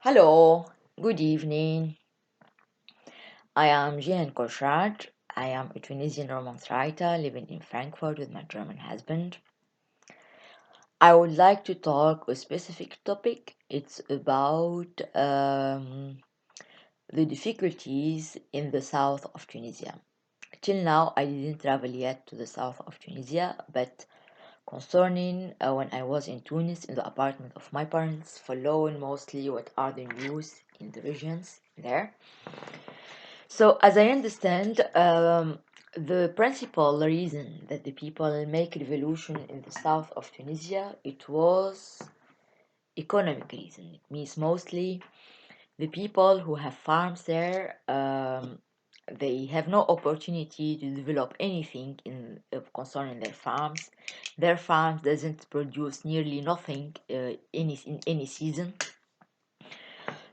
Hello, good evening. I am Jihan Korshat. I am a Tunisian romance writer living in Frankfurt with my German husband. I would like to talk a specific topic. It's about the difficulties in the south of Tunisia. Till now, I didn't travel yet to the south of Tunisia, but concerning when I was in Tunis in the apartment of my parents, following mostly what are the news in the regions there. So, as I understand, the principal reason that the people make revolution in the south of Tunisia, it was economic reason. It means mostly the people who have farms there, they have no opportunity to develop anything in concerning their farms. Their farms doesn't produce nearly nothing in any season,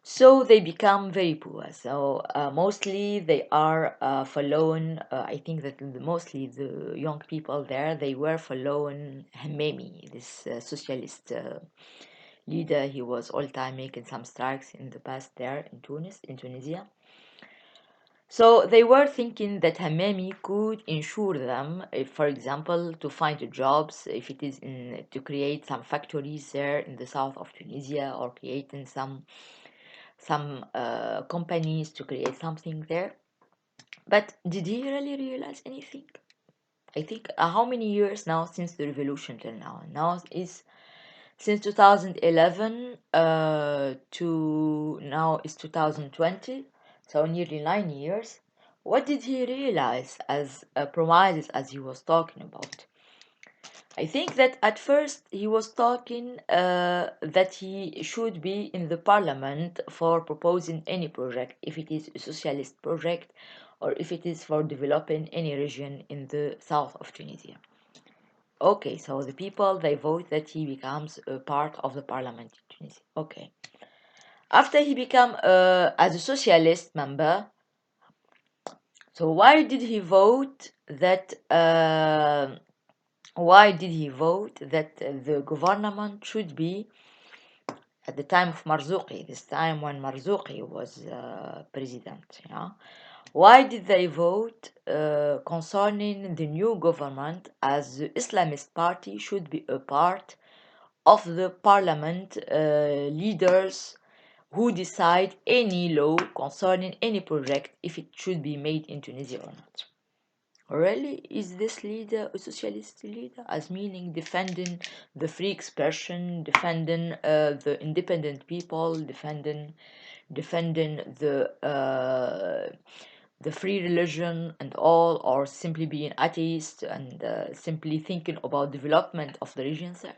so they become very poor. So mostly they are following. I think that mostly the young people there they were following Hamami, this socialist leader. He was all time making some strikes in the past there in Tunisia. So they were thinking that Hamami could ensure them, if, for example, to find jobs, if it is to create some factories there in the south of Tunisia or creating some companies to create something there. But did he really realize anything? I think how many years now since the revolution till now? Now is since 2011 to now is 2020, so nearly 9 years. What did he realize as promises as he was talking about? I think that at first he was talking that he should be in the parliament for proposing any project, if it is a socialist project or if it is for developing any region in the south of Tunisia. Okay, so the people they vote that he becomes a part of the parliament in Tunisia. Okay. After he become as a socialist member, so why did he vote that? Why did he vote that the government should be at the time of Marzouki, this time when Marzouki was president? Why did they vote concerning the new government as the Islamist party should be a part of the parliament leaders who decide any law concerning any project if it should be made in Tunisia or not? Really, is this leader a socialist leader, as meaning defending the free expression, defending the independent people, defending the free religion and all, or simply being atheist and simply thinking about development of the regions there?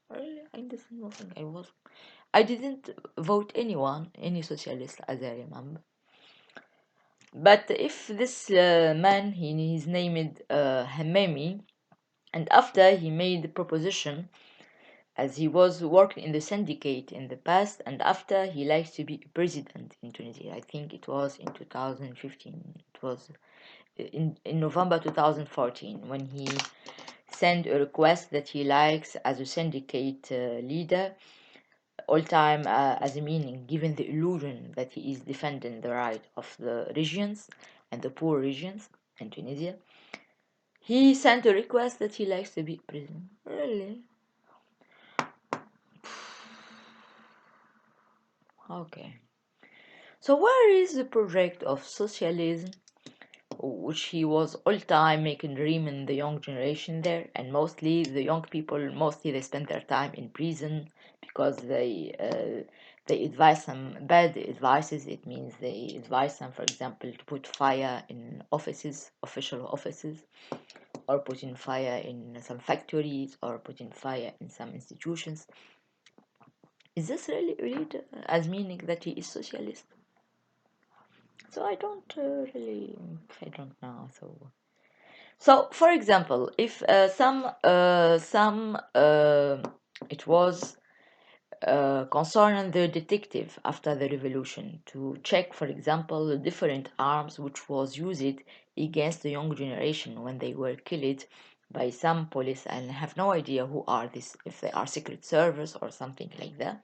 Really, I didn't think I didn't vote any socialist as I remember. But if this man, he's named Hamami, and after he made the proposition, as he was working in the syndicate in the past, and after he likes to be president in Tunisia, I think it was in 2015, it was in November 2014, when he sent a request that he likes as a syndicate leader all time as a meaning, given the illusion that he is defending the right of the regions and the poor regions in Tunisia. He sent a request that he likes to be president. Really? Okay. So where is the project of socialism, which he was all time making dream in the young generation there, and mostly the young people, mostly they spend their time in prison because they advise some bad advices. It means they advise them, for example, to put fire in offices, official offices, or putting fire in some factories, or putting fire in some institutions. Is this really read as meaning that he is socialist? So I don't really, I don't know. So for example, if it was concerning the detective after the revolution to check, for example, the different arms which was used against the young generation when they were killed by some police, and have no idea who are this, if they are secret service or something like that.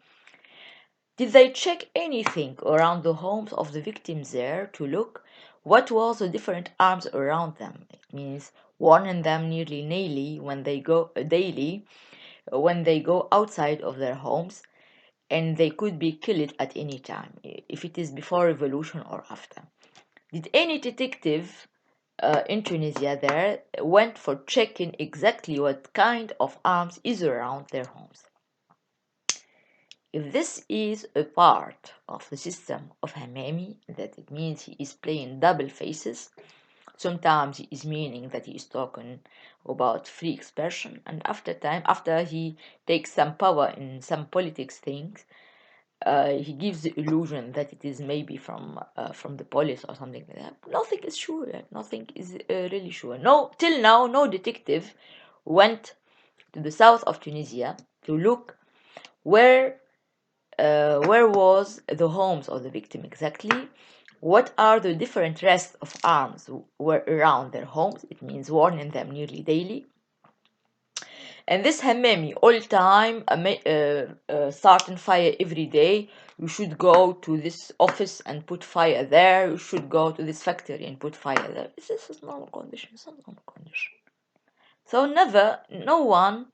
Did they check anything around the homes of the victims there to look what was the different arms around them? It means warning them nearly daily when they go outside of their homes, and they could be killed at any time, if it is before revolution or after. Did any detective in Tunisia there went for checking exactly what kind of arms is around their homes? If this is a part of the system of Hamami, that it means he is playing double faces. Sometimes he is meaning that he is talking about free expression, and after he takes some power in some politics things, he gives the illusion that it is maybe from the police or something like that. Nothing is sure yet. Nothing is really sure. No, till now, no detective went to the south of Tunisia to look where was the homes of the victim exactly, what are the different rests of arms were around their homes. It means warning them nearly daily. And this Hammami all time starting fire every day. You should go to this office and put fire there. You should go to this factory and put fire there. This is normal condition. It's not normal condition. So no one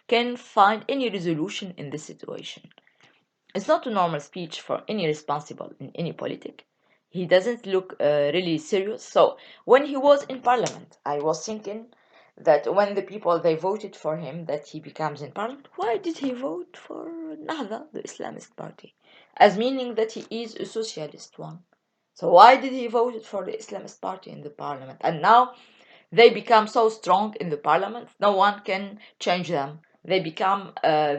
can find any resolution in this situation. It's not a normal speech for any responsible in any politic. He doesn't look really serious. So when he was in parliament, I was thinking that when the people they voted for him that he becomes in parliament, why did he vote for Nahda, the Islamist party, as meaning that he is a socialist one? So why did he vote for the Islamist party in the parliament? And now they become so strong in the parliament, no one can change them. They become the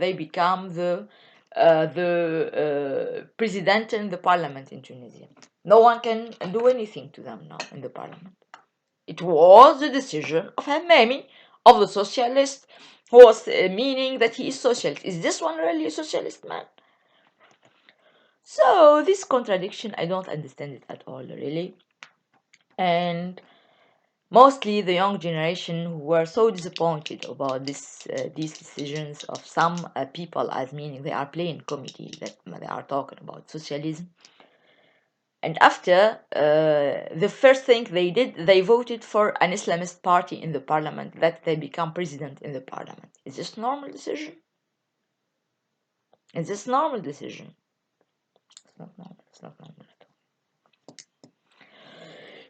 president in the parliament in Tunisia. No one can do anything to them now in the parliament. It was the decision of Hammami, of the socialist, who was meaning that he is socialist. Is this one really a socialist man? So this contradiction, I don't understand it at all, really. And mostly the young generation who were so disappointed about these decisions of some people, as meaning they are playing comedy, that they are talking about socialism. And after the first thing they did, they voted for an Islamist party in the parliament, that they become president in the parliament. Is this normal decision? Is this normal decision? It's not normal. It's not normal.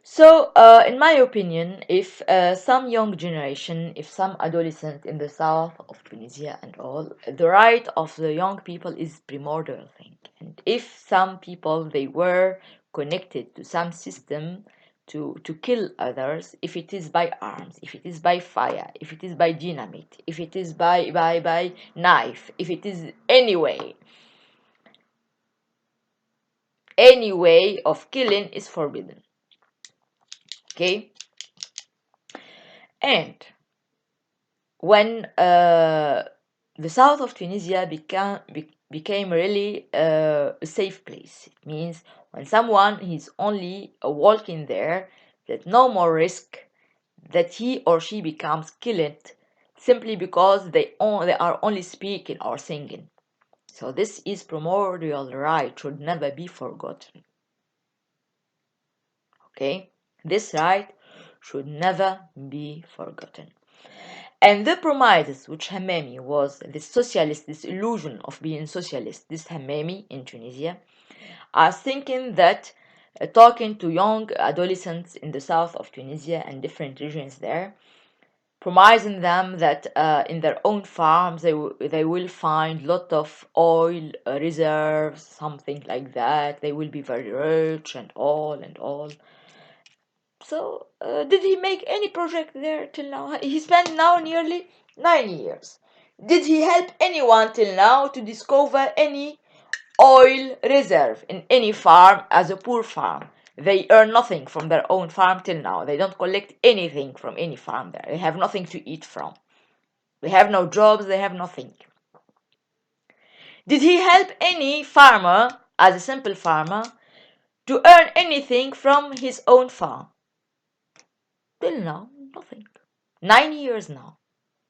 So, in my opinion, if some young generation, if some adolescent in the south of Tunisia and all, the right of the young people is primordial thing. And if some people they were connected to some system to kill others, if it is by arms, if it is by fire, if it is by dynamite, if it is by knife, if it is any way of killing is forbidden. Okay? And when the south of Tunisia became really a safe place. It means when someone is only walking there, that no more risk that he or she becomes killed simply because they are only speaking or singing. So this is primordial right, should never be forgotten. Okay, this right should never be forgotten. And the promises which Hammami was this socialist, this illusion of being socialist, this Hammami in Tunisia, are thinking that talking to young adolescents in the south of Tunisia and different regions there, promising them that in their own farms they will find lot of oil reserves, something like that. They will be very rich and all and all. So, did he make any project there till now? He spent now nearly 9 years. Did he help anyone till now to discover any oil reserve in any farm as a poor farm? They earn nothing from their own farm till now. They don't collect anything from any farm there. They have nothing to eat from. They have no jobs, they have nothing. Did he help any farmer, as a simple farmer, to earn anything from his own farm? Till now, nothing. 9 years now.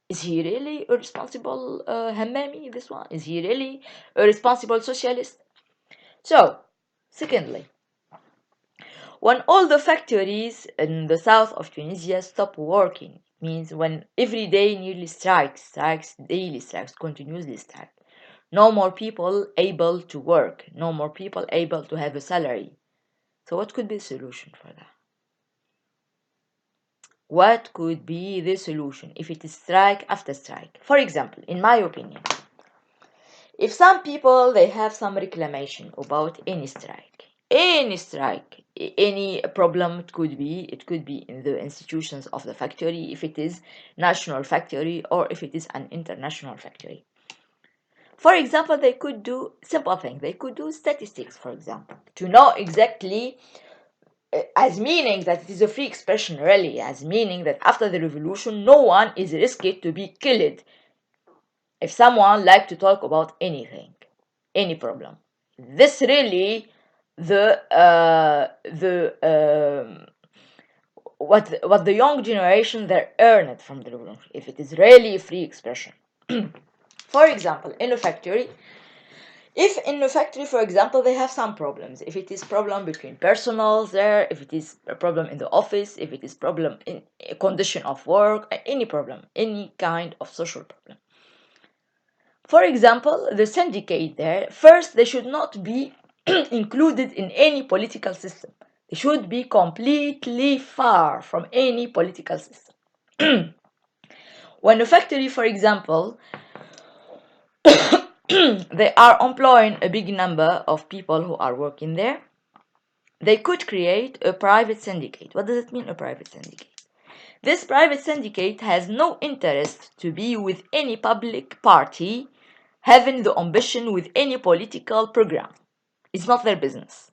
Is he really a responsible Hammami, this one? Is he really a responsible socialist? So, secondly, when all the factories in the south of Tunisia stop working, means when every day nearly strikes, daily strikes, continuously strike. No more people able to work, no more people able to have a salary. So what could be the solution for that? What could be the solution if it is strike after strike? For example, in my opinion, if some people they have some reclamation about any strike, any problem, it could be in the institutions of the factory, if it is national factory or if it is an international factory. For example, they could do simple thing. They could do statistics, for example, to know exactly, as meaning that it is a free expression, really, as meaning that after the revolution, no one is risked to be killed if someone like to talk about anything, any problem. This really the what the young generation they earned from the revolution, if it is really a free expression. For example, in a factory, if in a factory, for example, they have some problems, if it is problem between personals there, if it is a problem in the office, if it is problem in a condition of work, any problem, any kind of social problem. For example, the syndicate there, first, they should not be included in any political system. They should be completely far from any political system. When a factory, for example, they are employing a big number of people who are working there, they could create a private syndicate. What does it mean, a private syndicate? This private syndicate has no interest to be with any public party having the ambition with any political program. It's not their business.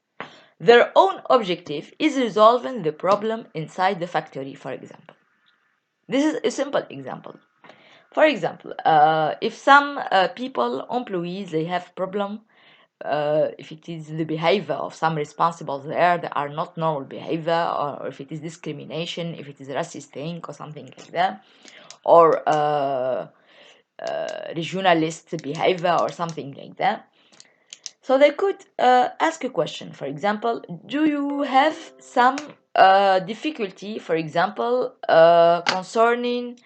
Their own objective is resolving the problem inside the factory, for example. This is a simple example. For example, if some people, employees, they have problem, if it is the behavior of some responsibles there that are not normal behavior, or if it is discrimination, if it is racist thing or something like that, or regionalist behavior or something like that. So they could ask a question, for example, do you have some difficulty, for example, concerning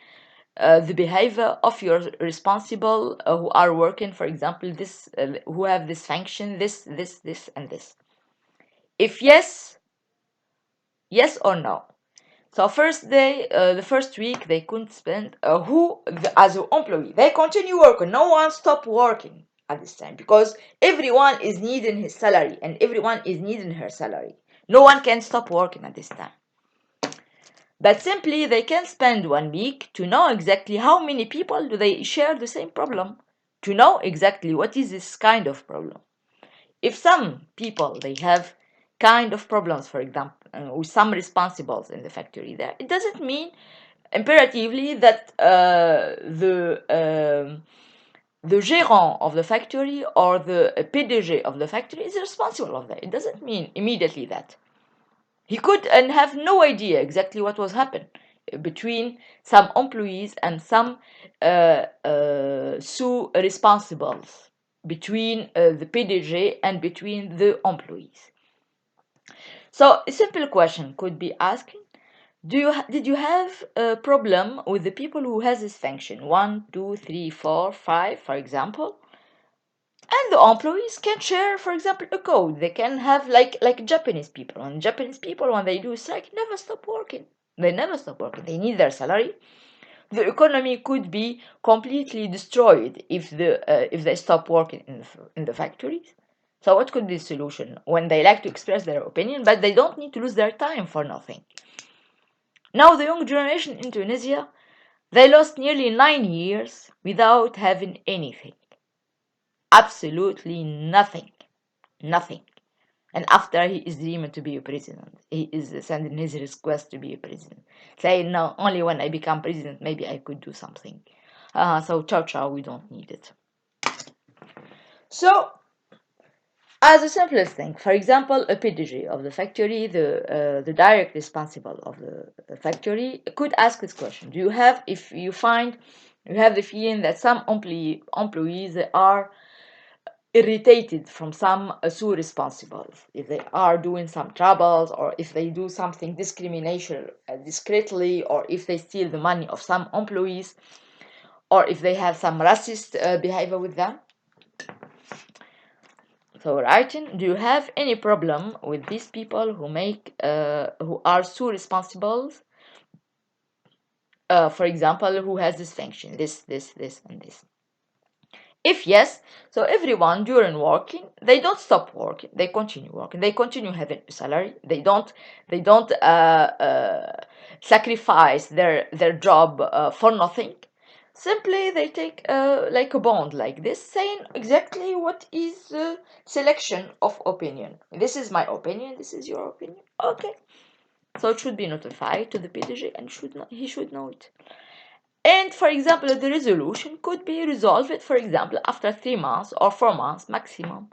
the behavior of your responsible who are working, for example, this who have this function, this, and this? If yes, yes or no. So first day, the first week, they couldn't spend as an employee. They continue working. No one stopped working at this time because everyone is needing his salary and everyone is needing her salary. No one can stop working at this time. But simply, they can spend 1 week to know exactly how many people do they share the same problem, to know exactly what is this kind of problem. If some people they have kind of problems, for example, with some responsibles in the factory there, it doesn't mean imperatively that the gérant of the factory or the PDG of the factory is responsible of that. It doesn't mean immediately that. He could and have no idea exactly what was happening between some employees and some sous-responsibles, between the PDG and between the employees. So a simple question could be asked: did you have a problem with the people who has this function 1, 2, 3, 4, 5, for example? And the employees can share, for example, a code. They can have like Japanese people. And Japanese people, when they do strike, never stop working. They never stop working. They need their salary. The economy could be completely destroyed if they stop working in the factories. So what could be the solution when they like to express their opinion, but they don't need to lose their time for nothing? Now the young generation in Tunisia, they lost nearly 9 years without having anything. Absolutely nothing. Nothing. And after he is dreaming to be a president, he is sending his request to be a president, saying, no, only when I become president, maybe I could do something. So ciao, we don't need it. So, as a simplest thing, for example, a PDG of the factory, the direct responsible of the factory, could ask this question: do you have, if you find, you have the feeling that some employees are irritated from some sole responsibles, if they are doing some troubles, or if they do something discrimination discreetly, or if they steal the money of some employees, or if they have some racist behavior with them. So writing, do you have any problem with these people who are so responsible? For example, who has this function, this, and this? If yes, so everyone during working, they don't stop working. They continue working. They continue having a salary. They don't sacrifice their job for nothing. Simply, they take like a bond like this, saying exactly what is selection of opinion. This is my opinion. This is your opinion. Okay. So it should be notified to the PDG, and he should know it. And for example, the resolution could be resolved, for example, after 3 months or 4 months maximum,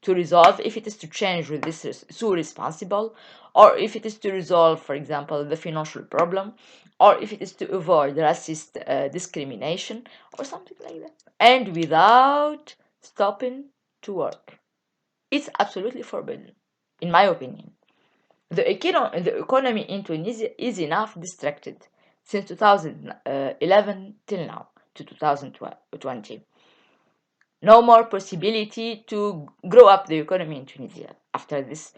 to resolve if it is to change with this so responsible, or if it is to resolve, for example, the financial problem, or if it is to avoid racist discrimination or something like that, and without stopping to work. It's absolutely forbidden, in my opinion. The economy in Tunisia is enough distracted since 2011 till now to 2020. No more possibility to grow up the economy in Tunisia after this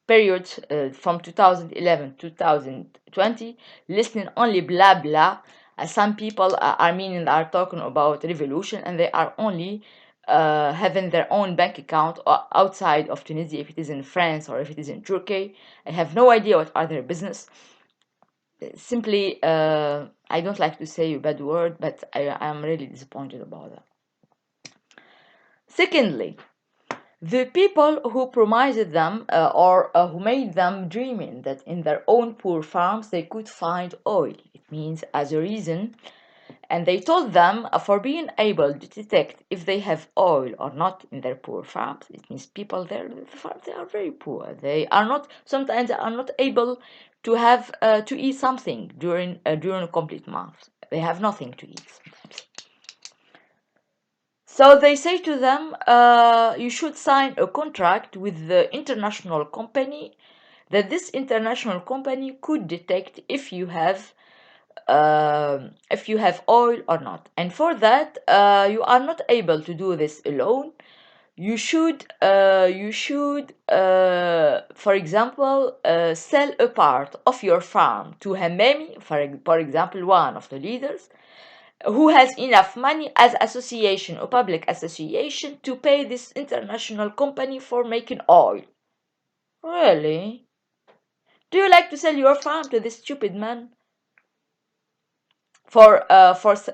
period from 2011 to 2020, listening only blah blah. Some people Armenians are talking about revolution, and they are only having their own bank account outside of Tunisia, if it is in France or if it is in Turkey. I have no idea what are their business. Simply, I don't like to say a bad word, but I am really disappointed about that. Secondly, the people who promised them or who made them dreaming that in their own poor farms they could find oil, it means as a reason, and they told them for being able to detect if they have oil or not in their poor farms. It means people there, the farms, they are very poor. They are not, sometimes they are not able to have to eat something during a complete month. They have nothing to eat sometimes. So they say to them, you should sign a contract with the international company, that this international company could detect if you have oil or not. And for that, you are not able to do this alone. You should, for example, sell a part of your farm to Hamami, for example, one of the leaders, who has enough money as association or public association to pay this international company for making oil. Really? Do you like to sell your farm to this stupid man? For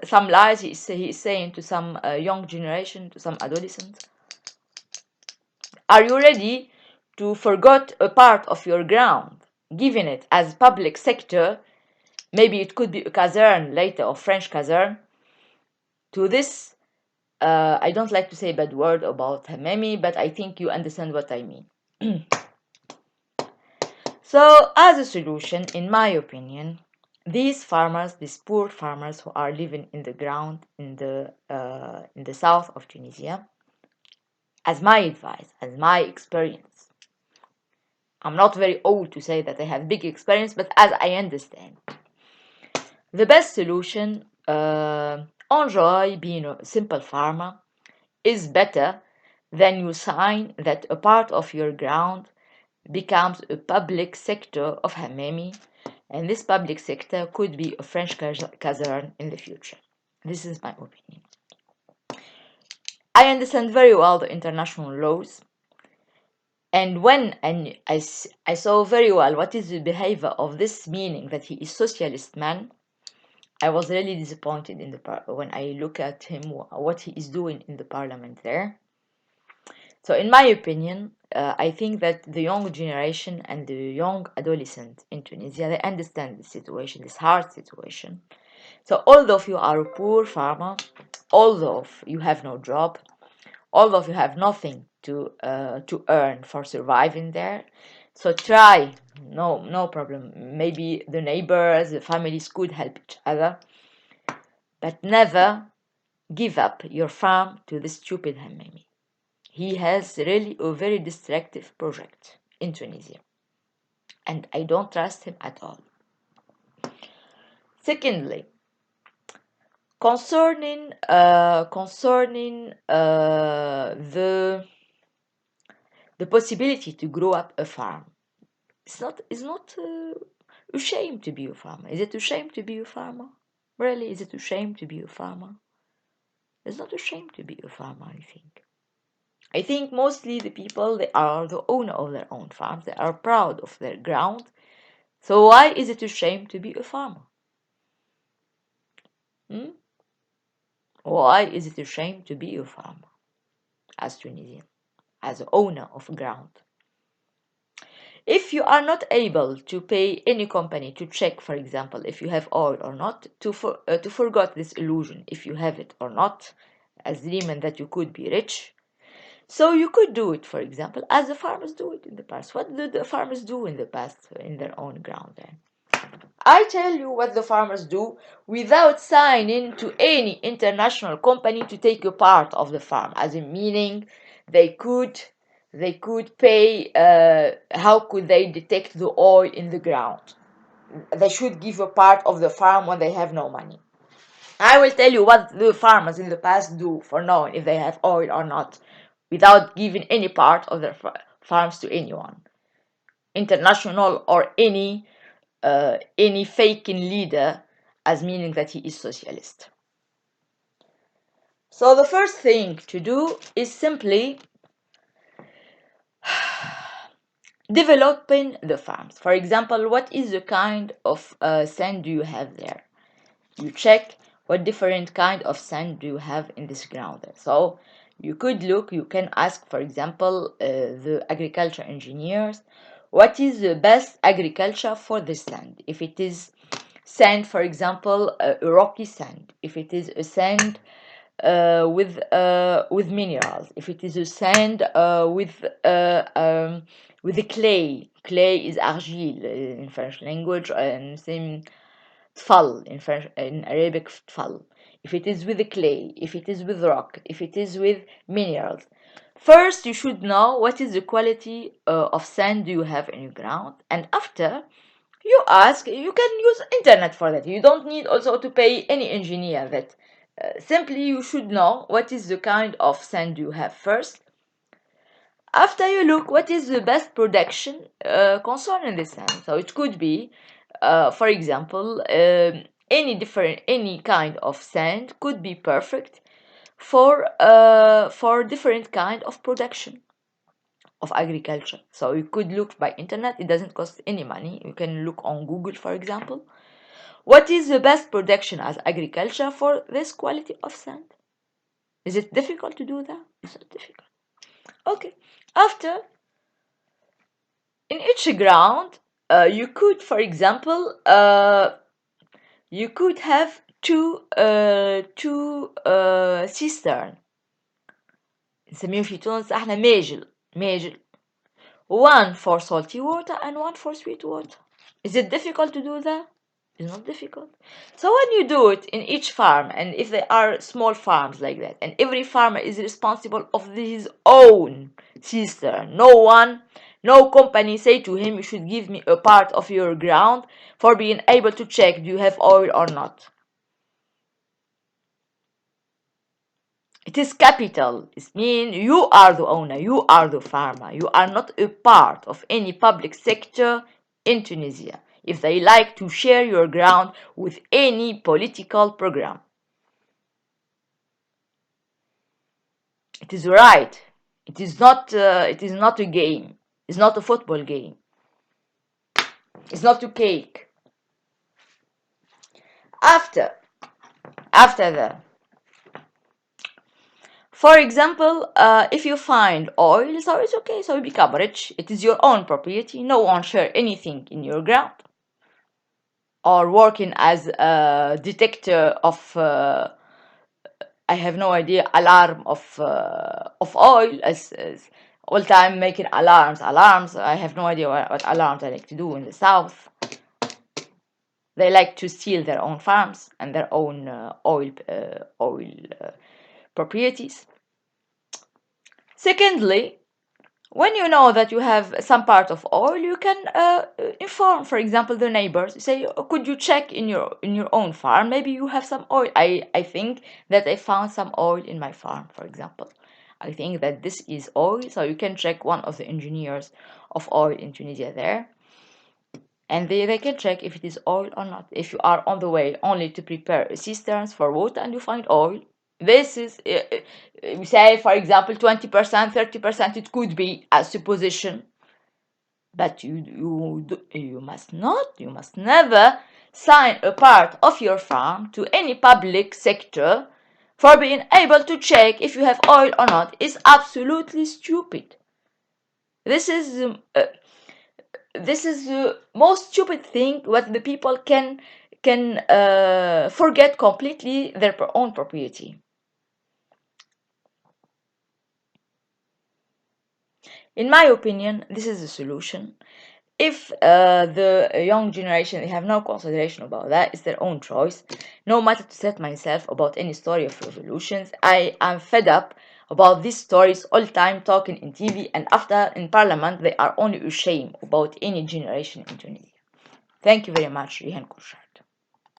some lies he is saying to some young generation, to some adolescents? Are you ready to forget a part of your ground, giving it as public sector? Maybe it could be a caserne later, or French caserne, to this. I don't like to say a bad word about Hamami, but I think you understand what I mean. So, as a solution, in my opinion, these farmers, these poor farmers who are living in the ground in the south of Tunisia, as my advice, as my experience, I'm not very old to say that I have big experience, but as I understand, the best solution, enjoy being a simple farmer, is better than you sign that a part of your ground becomes a public sector of Hamami, and this public sector could be a French caserne in the future. This is my opinion. I understand very well the international laws, and I saw very well what is the behavior of this, meaning that he is socialist man, I was really disappointed when I look at him, what he is doing in the parliament there. So in my opinion, I think that the young generation and the young adolescent in Tunisia, they understand the situation, this hard situation. So although you are a poor farmer, although you have no job, although you have nothing to earn for surviving there, so try, no problem. Maybe the neighbors, the families could help each other, but never give up your farm to the stupid Hamami. He has really a very destructive project in Tunisia, and I don't trust him at all. Secondly, concerning the possibility to grow up a farm, it's not a shame to be a farmer. Is it a shame to be a farmer? Really, is it a shame to be a farmer? It's not a shame to be a farmer, I think. I think mostly the people, they are the owner of their own farms. They are proud of their ground. So why is it a shame to be a farmer? Hmm? Why is it a shame to be a farmer as Tunisian, as owner of ground? If you are not able to pay any company to check, for example, if you have oil or not, to forget this illusion, if you have it or not, as dreaming that you could be rich. So you could do it, for example, as the farmers do it in the past. What did the farmers do in the past in their own ground then? I tell you what the farmers do without signing to any international company to take a part of the farm, as in meaning they could pay. How could they detect the oil in the ground? They should give a part of the farm when they have no money. I will tell you what the farmers in the past do for knowing if they have oil or not, without giving any part of their farms to anyone, international or any faking leader, as meaning that he is socialist. So the first thing to do is simply developing the farms. For example, what is the kind of sand do you have there? You check what different kind of sand do you have in this ground. So you can ask, for example, the agriculture engineers, what is the best agriculture for this sand? If it is sand, for example, a rocky sand, if it is a sand with minerals, if it is a sand with a clay is argile in French language, and same tfal in Arabic tfal. If it is with a clay, if it is with rock, if it is with minerals, first you should know what is the quality of sand do you have in your ground, and after you can use internet for that. You don't need also to pay any engineer that. Simply you should know what is the kind of sand you have first. After you look what is the best production concerning the sand. So it could be, for example, any kind of sand could be perfect for different kind of production of agriculture. So you could look by internet. It doesn't cost any money. You can look on Google, for example. What is the best production as agriculture for this quality of sand? Is it difficult to do that? It's not difficult. Okay. After, in each ground, you could, for example, you could have two cistern. نسميهم في تونس احنا ماجل. One for salty water and one for sweet water. Is it difficult to do that? It's not difficult. So when you do it in each farm, and if they are small farms like that, and every farmer is responsible of his own cistern, no company say to him, you should give me a part of your ground for being able to check do you have oil or not. It is capital. It means you are the owner, you are the farmer. You are not a part of any public sector in Tunisia if they like to share your ground with any political program. It is right. It is not a game. It's not a football game. It's not a cake. After that, for example, if you find oil, so it's okay, so you become rich. It is your own property. No one share anything in your ground. Or working as a detector of, I have no idea, alarm of oil, as all time making alarms. I have no idea what alarms I like to do in the south. They like to steal their own farms and their own oil properties. Secondly, when you know that you have some part of oil, you can inform, for example, the neighbors. You say, "Oh, could you check in your own farm? Maybe you have some oil. I think that I found some oil in my farm, for example. I think that this is oil, so you can check one of the engineers of oil in Tunisia there, and they can check if it is oil or not. If you are on the way only to prepare cisterns for water and you find oil, this is, we say, for example, 20%, 30%, it could be a supposition, but you must never sign a part of your farm to any public sector for being able to check if you have oil or not. It's absolutely stupid. This is the most stupid thing what the people can forget completely their own property. In my opinion, this is the solution. If the young generation, they have no consideration about that, it's their own choice. No matter to set myself about any story of revolutions, I am fed up about these stories all the time talking in TV, and after in parliament they are only ashamed about any generation in Tunisia. Thank you very much, Rihan Kushar.